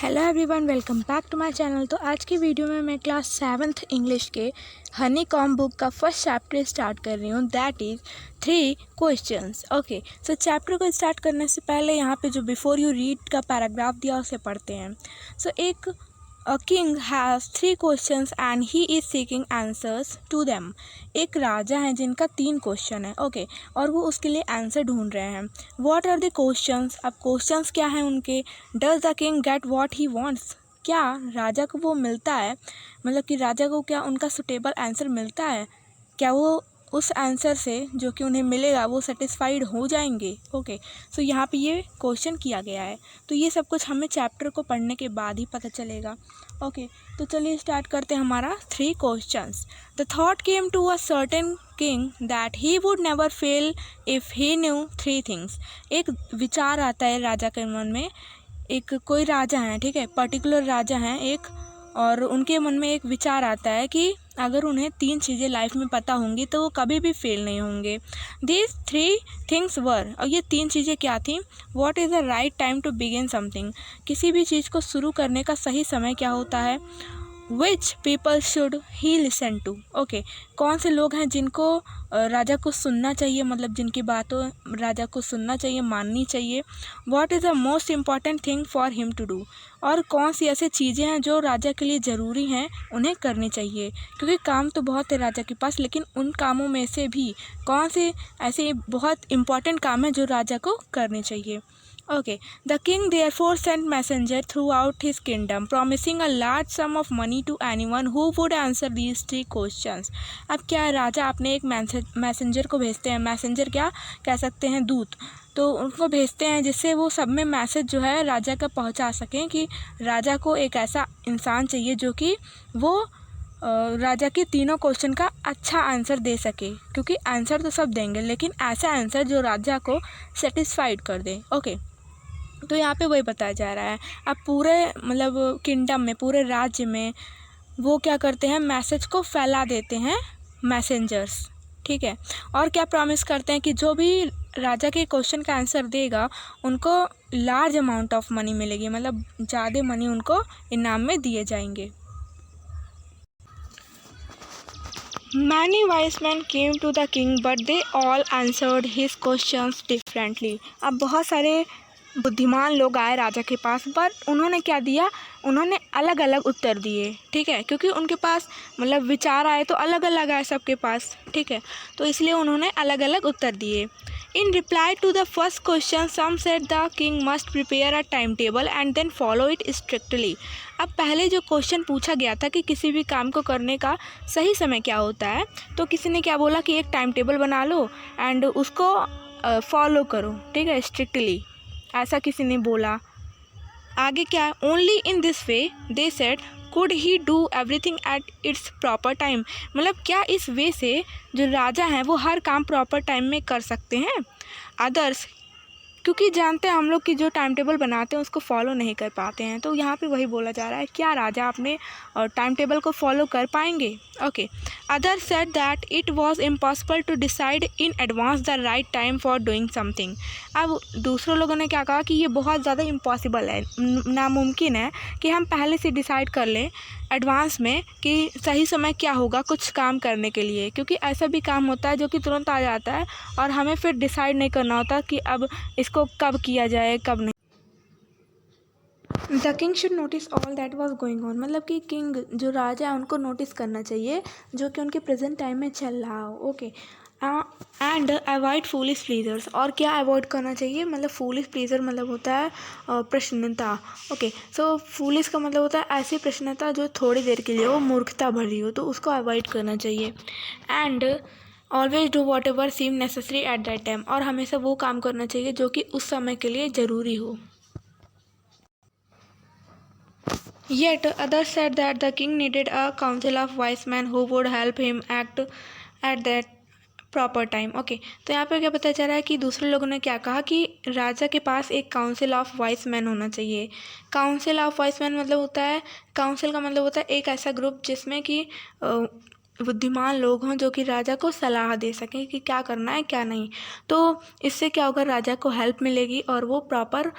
Hello everyone, welcome back to my channel. तो आज की वीडियो में मैं क्लास 7th इंग्लिश के हनी कॉम बुक का फर्स्ट चैप्टर स्टार्ट कर रही हूँ, that is 3 questions. Okay, so chapter को स्टार्ट करने से पहले यहाँ पे जो बिफोर यू रीड का पैराग्राफ दिया उसे पढ़ते हैं। सो एक A king has 3 questions and he is seeking answers to them. एक राजा है जिनका 3 क्वेश्चन है, ओके, और वो उसके लिए आंसर ढूंढ रहे हैं। What are the questions? अब क्वेश्चंस क्या हैं उनके? Does the king get what he wants? क्या राजा को वो मिलता है, मतलब कि राजा को क्या उनका सुटेबल आंसर मिलता है? क्या वो उस आंसर से जो कि उन्हें मिलेगा वो सेटिस्फाइड हो जाएंगे? ओके, सो यहाँ पे ये क्वेश्चन किया गया है। तो ये सब कुछ हमें चैप्टर को पढ़ने के बाद ही पता चलेगा। ओके, तो चलिए स्टार्ट करते हैं हमारा 3 questions. The thought came to a certain king that he would never fail if he knew 3 things. एक विचार आता है राजा के मन में। एक कोई राजा है, ठीक है, पर्टिकुलर राजा हैं एक, और उनके मन में एक विचार आता है कि अगर उन्हें 3 चीज़ें लाइफ में पता होंगी तो वो कभी भी फेल नहीं होंगे। दीज 3 थिंग्स वर, और ये 3 चीज़ें क्या थी? What is the right time to begin something, किसी भी चीज़ को शुरू करने का सही समय क्या होता है? Which people should he listen to, okay, कौन से लोग हैं जिनको राजा को सुनना चाहिए, मतलब जिनकी बातों राजा को सुनना चाहिए, माननी चाहिए। What is the most important thing for him to do, और कौन सी ऐसी चीज़ें हैं जो राजा के लिए ज़रूरी हैं, उन्हें करनी चाहिए, क्योंकि काम तो बहुत है राजा के पास, लेकिन उन कामों में से भी कौन से ऐसे बहुत इम्पॉर्टेंट काम हैं जो राजा को करने चाहिए। Okay, the king therefore sent messenger throughout his kingdom, promising a large sum of money to anyone who would answer these 3 questions. अब क्या है, राजा अपने एक मैसेंजर को भेजते हैं। मैसेंजर क्या कह सकते हैं? दूत। तो उनको भेजते हैं जिससे वो सब में मैसेज जो है राजा का पहुंचा सकें कि राजा को एक ऐसा इंसान चाहिए जो कि वो राजा के तीनों क्वेश्चन का अच्छा आंसर दे सके, क्योंकि आंसर तो सब देंगे लेकिन ऐसा आंसर जो राजा को सेटिस्फाइड कर दे। ओके, तो यहाँ पे वही बताया जा रहा है। अब पूरे मतलब किंगडम में, पूरे राज्य में वो क्या करते हैं? मैसेज को फैला देते हैं मैसेंजर्स, ठीक है, और क्या प्रॉमिस करते हैं कि जो भी राजा के क्वेश्चन का आंसर देगा उनको लार्ज अमाउंट ऑफ मनी मिलेगी, मतलब ज़्यादा मनी उनको इनाम में दिए जाएंगे। Many wise men came to the king, but they all answered his questions differently. अब बहुत सारे बुद्धिमान लोग आए राजा के पास, पर उन्होंने क्या दिया? उन्होंने अलग अलग उत्तर दिए, ठीक है, क्योंकि उनके पास मतलब विचार आए तो अलग अलग आए सबके पास, ठीक है, तो इसलिए उन्होंने अलग अलग उत्तर दिए। In reply to the first question some said the king must prepare a timetable and then follow it strictly. अब पहले जो क्वेश्चन पूछा गया था कि किसी भी काम को करने का सही समय क्या होता है, तो किसी ने क्या बोला कि एक टाइम टेबल बना लो एंड उसको फॉलो करो, ठीक है, स्ट्रिक्टली, ऐसा किसी ने बोला। आगे क्या? Only in this way they said could he do everything at its proper time, मतलब क्या इस वे से जो राजा हैं वो हर काम प्रॉपर टाइम में कर सकते हैं? अदर्स, क्योंकि जानते हैं हम लोग कि जो टाइम टेबल बनाते हैं उसको फॉलो नहीं कर पाते हैं, तो यहाँ पे वही बोला जा रहा है, क्या राजा अपने टाइम टेबल को फॉलो कर पाएंगे? Okay, other said that it was impossible to decide in advance the right time for doing something. अब दूसरों लोगों ने क्या कहा कि ये बहुत ज़्यादा इम्पॉसिबल है, नामुमकिन है कि हम पहले से डिसाइड कर लें एडवांस में कि सही समय क्या होगा कुछ काम करने के लिए, क्योंकि ऐसा भी काम होता है जो कि तुरंत आ जाता है और हमें फिर डिसाइड नहीं करना होता कि अब इसको कब किया जाए कब नहीं। The king should notice all that was going on, मतलब कि किंग जो राजा है उनको नोटिस करना चाहिए जो कि उनके प्रेजेंट टाइम में चल रहा हो। Okay, and avoid foolish pleasures, और क्या अवॉइड करना चाहिए? मतलब फूलिश प्लीजर मतलब होता है प्रसन्नता। ओके, सो फूलिश का मतलब होता है ऐसी प्रसन्नता जो थोड़ी देर के लिए वो मूर्खता भरी हो, तो उसको अवॉइड करना चाहिए। And always do whatever seem necessary at that time, और हमेशा वो काम करना चाहिए जो कि उस समय के लिए ज़रूरी हो। Yet others said that the king needed a council of wise men who would help him act at that proper time. Okay, तो यहाँ पे क्या पता चल रहा है कि दूसरे लोगों ने क्या कहा कि राजा के पास एक काउंसिल ऑफ वाइस मैन होना चाहिए। काउंसिल ऑफ वाइस मैन मतलब होता है, काउंसिल का मतलब होता है एक ऐसा ग्रुप जिसमें कि बुद्धिमान लोग हों जो कि राजा को सलाह दे सकें कि क्या करना है क्या नहीं। तो इससे क्या होगा? राजा को हेल्प मिलेगी और वो प्रॉपर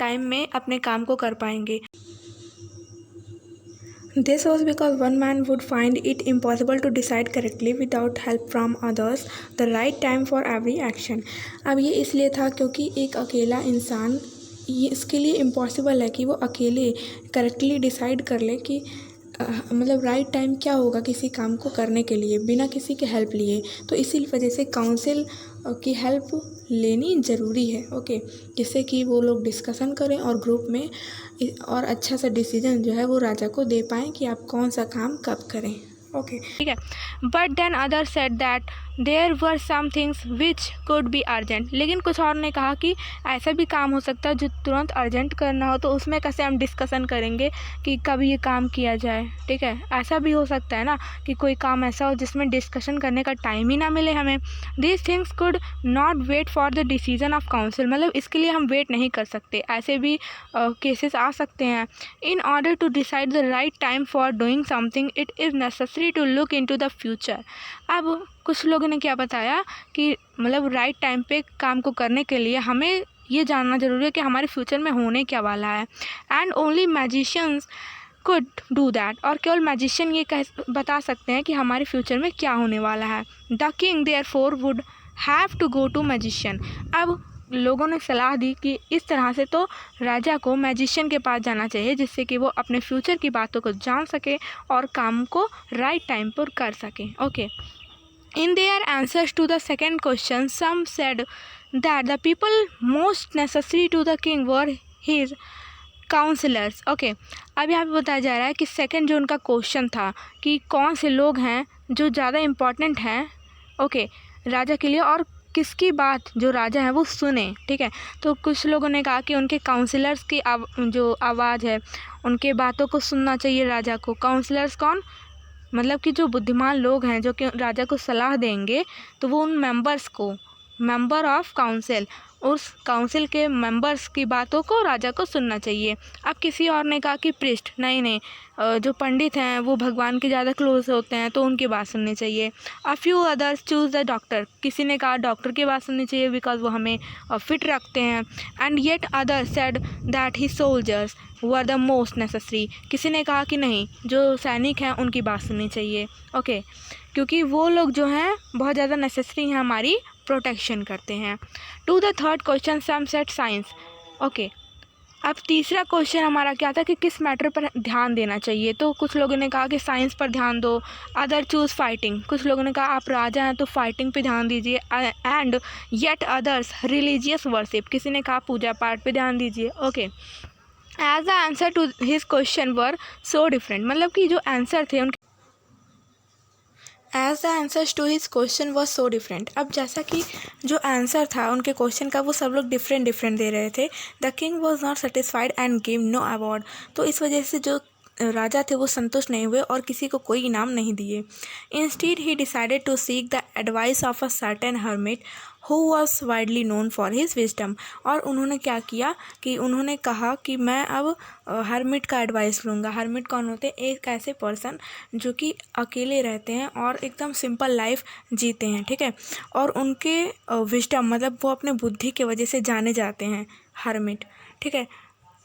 टाइम में अपने काम को कर पाएंगे। This was because one man would find it impossible to decide correctly without help from others the right time for every action। अब ये इसलिए था क्योंकि एक अकेला इंसान ये इसके लिए इम्पॉसिबल है कि वो अकेले करेक्टली डिसाइड कर ले कि मतलब राइट टाइम क्या होगा किसी काम को करने के लिए बिना किसी के हेल्प लिए। तो इसी वजह से काउंसिल की हेल्प लेनी ज़रूरी है। ओके, जिससे कि वो लोग डिस्कशन करें और ग्रुप में और अच्छा सा डिसीजन जो है वो राजा को दे पाएँ कि आप कौन सा काम कब करें। ओके, ठीक है। But then other said that there were some things which could be urgent. लेकिन कुछ और ने कहा कि ऐसा भी काम हो सकता है जो तुरंत अर्जेंट करना हो, तो उसमें कैसे हम डिस्कशन करेंगे कि कब ये काम किया जाए। ठीक है, ऐसा भी हो सकता है ना कि कोई काम ऐसा हो जिसमें डिस्कशन करने का टाइम ही ना मिले हमें। These things could not wait for the decision of council. मतलब इसके लिए हम वेट नहीं कर सकते, ऐसे भी केसेस आ सकते हैं। In order to decide the right time for doing something it is necessary to look into the future. अब कुछ लोगों ने क्या बताया कि मतलब राइट टाइम पे काम को करने के लिए हमें ये जानना ज़रूरी है कि हमारे फ्यूचर में होने क्या वाला है। And only magicians could do that. और केवल मैजिशियन ये बता सकते हैं कि हमारे फ्यूचर में क्या होने वाला है। The king therefore would have to go to magician. अब लोगों ने सलाह दी कि इस तरह से तो राजा को मैजिशियन के पास जाना चाहिए, जिससे कि वो अपने फ्यूचर की बातों को जान सके और काम को राइट टाइम पर कर सके। Okay, in their answers to the second question, some said that the people most necessary to the king were his counsellors. Okay, अब यहाँ पे बताया जा रहा है कि सेकंड जो उनका क्वेश्चन था कि कौन से लोग हैं जो ज़्यादा इम्पॉर्टेंट हैं ओके राजा के लिए और किसकी बात जो राजा है वो सुने। ठीक है, तो कुछ लोगों ने कहा कि उनके काउंसलर्स की जो आवाज़ है उनके बातों को सुनना चाहिए राजा को। काउंसलर्स कौन, मतलब कि जो बुद्धिमान लोग हैं जो कि राजा को सलाह देंगे, तो वो उन मेंबर्स को, मेंबर ऑफ काउंसिल, उस काउंसिल के मेंबर्स की बातों को राजा को सुनना चाहिए। अब किसी और ने कहा कि प्रीस्ट, नहीं जो पंडित हैं वो भगवान के ज़्यादा क्लोज होते हैं तो उनकी बात सुननी चाहिए। A few others choose the doctor. किसी ने कहा डॉक्टर की बात सुननी चाहिए बिकॉज वो हमें फिट रखते हैं। And yet others said that he soldiers were the most necessary. किसी ने कहा कि नहीं, जो सैनिक हैं उनकी बात सुननी चाहिए। ओके, क्योंकि वो लोग जो हैं बहुत ज़्यादा नेसेसरी हैं, हमारी प्रोटेक्शन करते हैं। To the third question some said science. Okay, अब तीसरा क्वेश्चन हमारा क्या था कि किस मैटर पर ध्यान देना चाहिए। तो कुछ लोगों ने कहा कि साइंस पर ध्यान दो। Other choose fighting. कुछ लोगों ने कहा आप राजा हैं तो फाइटिंग पे ध्यान दीजिए। And yet others religious worship. किसी ने कहा पूजा पाठ पे ध्यान दीजिए। Okay, as the answer to his question were so different. मतलब कि जो आंसर थे उनके as the answers to his question was so different. अब जैसा कि जो आंसर था उनके क्वेश्चन का वो सब लोग डिफरेंट दे रहे थे। The king was not satisfied and give no award. तो इस वजह से जो राजा थे वो संतुष्ट नहीं हुए और किसी को कोई इनाम नहीं दिए। Instead he decided to seek the advice of a certain hermit who was widely known for his wisdom. और उन्होंने क्या किया कि उन्होंने कहा कि मैं अब हर्मिट का एडवाइस लूँगा। हर्मिट कौन होते हैं, एक ऐसे पर्सन जो कि अकेले रहते हैं और एकदम सिंपल लाइफ जीते हैं। ठीक है, और उनके विजडम मतलब वो अपने बुद्धि की वजह से जाने जाते हैं हर्मिट। ठीक है,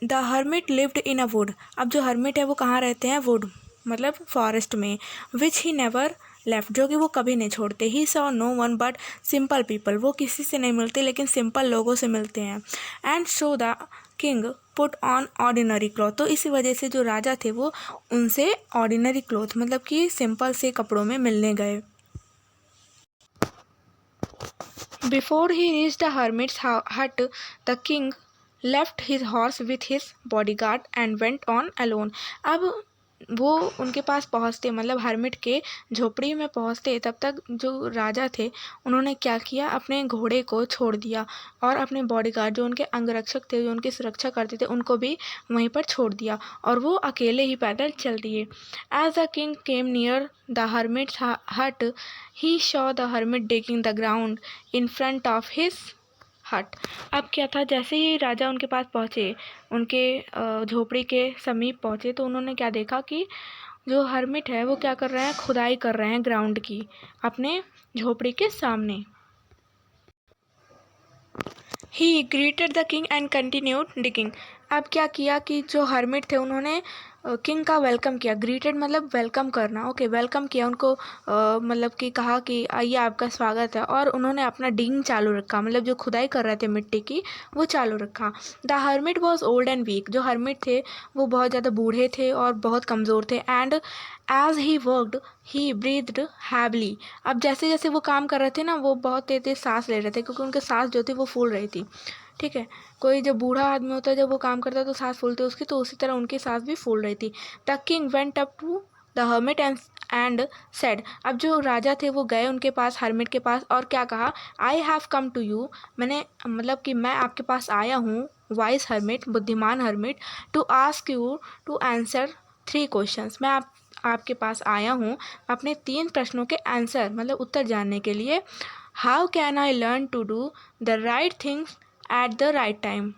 the hermit lived in a would. अब जो हर्मिट है वो कहाँ रहते हैं, वुड मतलब फॉरेस्ट में। विच ही नेवर लेफ्ट, जो कि वो कभी नहीं छोड़ते। He saw no one but simple people, वो किसी से नहीं मिलते लेकिन सिंपल लोगों से मिलते हैं। And so the king put on ordinary cloth. तो इसी वजह से जो राजा थे वो उनसे ऑर्डिनरी क्लॉथ मतलब कि सिंपल से कपड़ों में मिलने गए। Before he reach the hermit's hut the king left his horse with his bodyguard and went on alone. अब वो उनके पास पहुँचते मतलब हर्मिट के झोपड़ी में पहुँचते तब तक जो राजा थे उन्होंने क्या किया, अपने घोड़े को छोड़ दिया और अपने बॉडीगार्ड जो उनके अंगरक्षक थे जो उनकी सुरक्षा करते थे उनको भी वहीं पर छोड़ दिया और वो अकेले ही पैदल चल दिए। As the king came near the hermit's hut he saw the hermit digging the ground in front of his hut. अब क्या था, जैसे ही राजा उनके पास पहुँचे, उनके झोपड़ी के समीप पहुँचे तो उन्होंने क्या देखा कि जो हर्मिट है वो क्या कर रहे हैं, खुदाई कर रहे हैं ग्राउंड की अपने झोपड़ी के सामने। ही greeted the king and continued digging. अब क्या किया कि जो हर्मिट थे उन्होंने किंग का वेलकम किया। ग्रीटेड मतलब वेलकम करना, ओके, वेलकम किया उनको, मतलब कि कहा कि आइए आपका स्वागत है, और उन्होंने अपना डिगिंग चालू रखा, मतलब जो खुदाई कर रहे थे मिट्टी की वो चालू रखा। The hermit was old and weak. जो हर्मिट थे वो बहुत ज़्यादा बूढ़े थे और बहुत कमज़ोर थे। And as he worked he breathed heavily. अब जैसे जैसे वो काम कर रहे थे ना, वो बहुत तेज तेज सांस ले रहे थे, क्योंकि उनके सांस जो थी वो फूल रही थी। ठीक है, कोई जब बूढ़ा आदमी होता है, जब वो काम करता है तो सांस फूलती है उसकी, तो उसी तरह उनकी सांस भी फूल रही थी। The king went up to the hermit and said. अब जो राजा थे वो गए उनके पास, हर्मिट के पास, और क्या कहा, I have come to you, मैंने मतलब कि मैं आपके पास आया हूँ, वाइज हर्मिट, बुद्धिमान hermit, to ask you to answer 3 questions. मैं आपके पास आया हूँ अपने 3 प्रश्नों के आंसर मतलब उत्तर जानने के लिए। How can I learn to do the right things at the right time.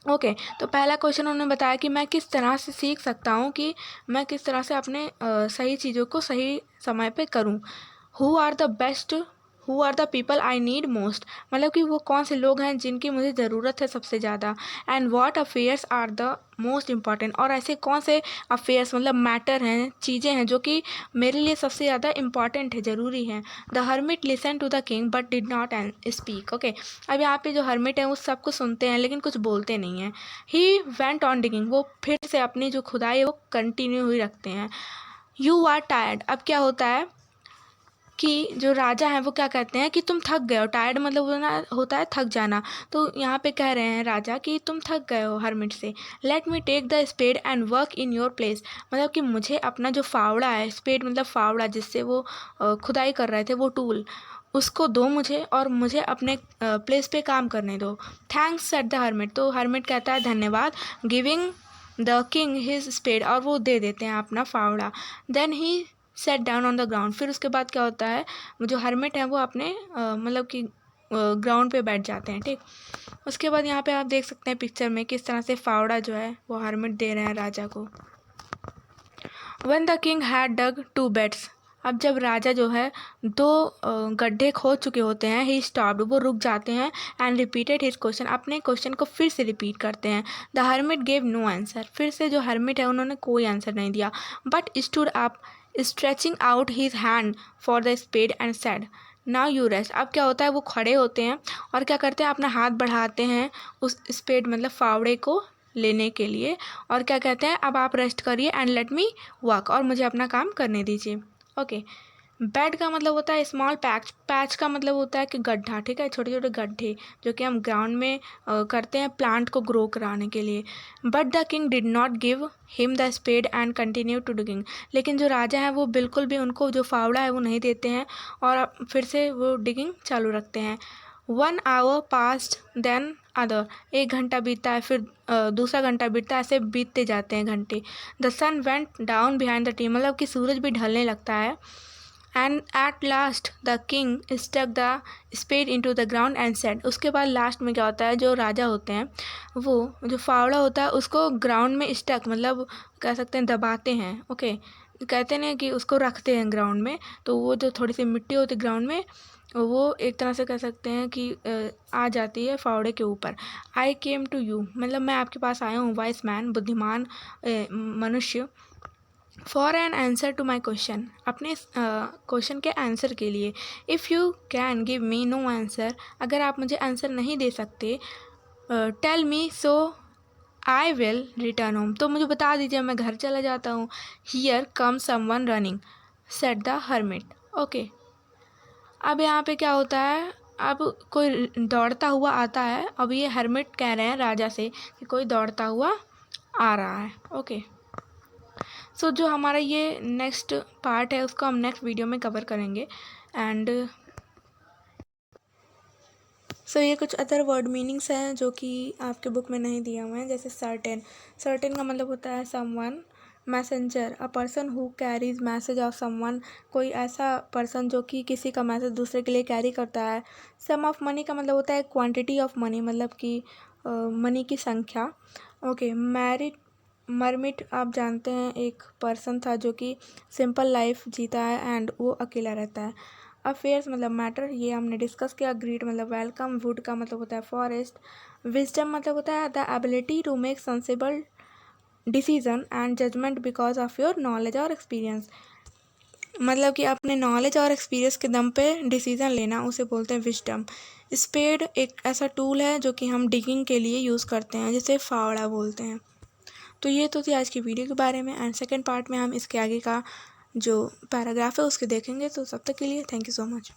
Okay, तो पहला क्वेश्चन उन्होंने बताया कि मैं किस तरह से सीख सकता हूँ कि मैं किस तरह से अपने सही चीज़ों को सही समय पे करूँ। Who are the people I need most, मतलब कि वो कौन से लोग हैं जिनकी मुझे ज़रूरत है सबसे ज़्यादा। And what affairs are the most important, और ऐसे कौन से अफेयर्स मतलब मैटर हैं, चीज़ें हैं जो कि मेरे लिए सबसे ज़्यादा इम्पॉर्टेंट है, ज़रूरी हैं। The hermit listen to the king but did not speak. Okay, अब यहाँ पे जो हर्मिट है वो सब कुछ सुनते हैं लेकिन कुछ बोलते नहीं हैं। ही वेंट ऑन डिगिंग, वो फिर से अपनी जो खुदाई है वो कंटिन्यू हुई रखते हैं। यू आर टायर्ड, अब क्या होता है कि जो राजा हैं वो क्या कहते हैं कि तुम थक गए हो। टायर्ड मतलब होता है थक जाना। तो यहाँ पे कह रहे हैं राजा कि तुम थक गए हो हर्मिट से। Let me take the spade and work in your place, मतलब कि मुझे अपना जो फावड़ा है, स्पेड मतलब फावड़ा जिससे वो खुदाई कर रहे थे, वो टूल, उसको दो मुझे और मुझे अपने प्लेस पे काम करने दो। थैंक्स सेड द हर्मिट, तो हर्मिट कहता है धन्यवाद। Giving the king his spade, और वो दे देते हैं अपना फावड़ा। Then he sat down on the ground, फिर उसके बाद क्या होता है, वो जो हर्मिट है वो अपने मतलब कि ग्राउंड पे बैठ जाते हैं। ठीक, उसके बाद यहाँ पे आप देख सकते हैं पिक्चर में किस तरह से फावड़ा जो है वो हर्मिट दे रहे हैं राजा को। When the king had dug 2 beds, अब जब राजा जो है 2 गड्ढे खोद चुके होते हैं, ही स्टॉप्ड, वो रुक जाते हैं, एंड रिपीटेड हिज क्वेश्चन, अपने क्वेश्चन को फिर से रिपीट करते हैं। The hermit gave no answer, फिर से जो हर्मिट है उन्होंने कोई आंसर नहीं दिया। But stood up stretching out his hand for the spade and said now you rest. अब क्या होता है, वो खड़े होते हैं और क्या करते हैं, अपना हाथ बढ़ाते हैं उस स्पेड मतलब फावड़े को लेने के लिए, और क्या कहते हैं, अब आप रेस्ट करिए एंड लेट मी वर्क, और मुझे अपना काम करने दीजिए। ओके, बेड का मतलब होता है स्मॉल पैच, पैच का मतलब होता है कि गड्ढा। ठीक है, छोटे छोटे गड्ढे जो कि हम ग्राउंड में करते हैं प्लांट को ग्रो कराने के लिए। But the king did not give him the spade and continue to digging, लेकिन जो राजा है वो बिल्कुल भी उनको जो फावड़ा है वो नहीं देते हैं और फिर से वो डिगिंग चालू रखते हैं। 1 hour passed देन अदर, 1 घंटा बीतता है, फिर दूसरा घंटा बीतता है, ऐसे बीतते जाते हैं घंटे। The sun went down behind the tree, मतलब कि सूरज भी ढलने लगता है। And at last the king stuck the spade into the ground and said, उसके बाद लास्ट में क्या होता है, जो राजा होते हैं वो जो फावड़ा होता है उसको ग्राउंड में स्टक मतलब कह सकते हैं दबाते हैं। ओके, कहते हैं कि उसको रखते हैं ग्राउंड में, तो वो जो थोड़ी सी मिट्टी होती है ग्राउंड में वो एक तरह से कह सकते हैं कि आ जाती है फावड़े के ऊपर। आई केम टू यू, मतलब मैं आपके पास आया हूँ, वाइस मैन, बुद्धिमान मनुष्य, for an answer to my question, अपने क्वेश्चन के आंसर के लिए। If you can give me no answer, अगर आप मुझे आंसर नहीं दे सकते, tell me so I will return home, तो मुझे बता दीजिए मैं घर चला जाता हूँ। Here come someone running said the hermit. Okay, अब यहाँ पे क्या होता है, अब कोई दौड़ता हुआ आता है। अब ये हर्मिट कह रहे हैं राजा से कि कोई दौड़ता हुआ आ रहा है। ओके, सो जो हमारा ये नेक्स्ट पार्ट है उसको हम नेक्स्ट वीडियो में कवर करेंगे। एंड सो ये कुछ अदर वर्ड मीनिंग्स हैं जो कि आपके बुक में नहीं दिए हुए हैं, जैसे सर्टेन, सर्टेन का मतलब होता है someone. Messenger, a person who carries message of someone, कोई ऐसा पर्सन जो कि किसी का मैसेज दूसरे के लिए कैरी करता है। सम ऑफ मनी का मतलब होता है क्वांटिटी ऑफ मनी, मतलब कि मनी की संख्या। ओके, मैरिड मरमिट आप जानते हैं एक पर्सन था जो कि सिंपल लाइफ जीता है एंड वो अकेला रहता है। अफेयर्स मतलब मैटर, ये हमने डिस्कस किया। ग्रीट मतलब वेलकम, वुड का मतलब होता है फॉरेस्ट, विजडम मतलब होता है the ability to make sensible decision and judgement because of your knowledge और एक्सपीरियंस, मतलब कि अपने नॉलेज और एक्सपीरियंस के दम पे डिसीज़न लेना, उसे बोलते हैं विजडम। स्पेड एक ऐसा टूल है जो कि हम डिगिंग के लिए यूज़ करते हैं, जिसे फावड़ा बोलते हैं। तो ये तो थी आज की वीडियो के बारे में, एंड सेकेंड पार्ट में हम इसके आगे का जो पैराग्राफ है उसके देखेंगे। तो तब तक के लिए थैंक यू सो मच।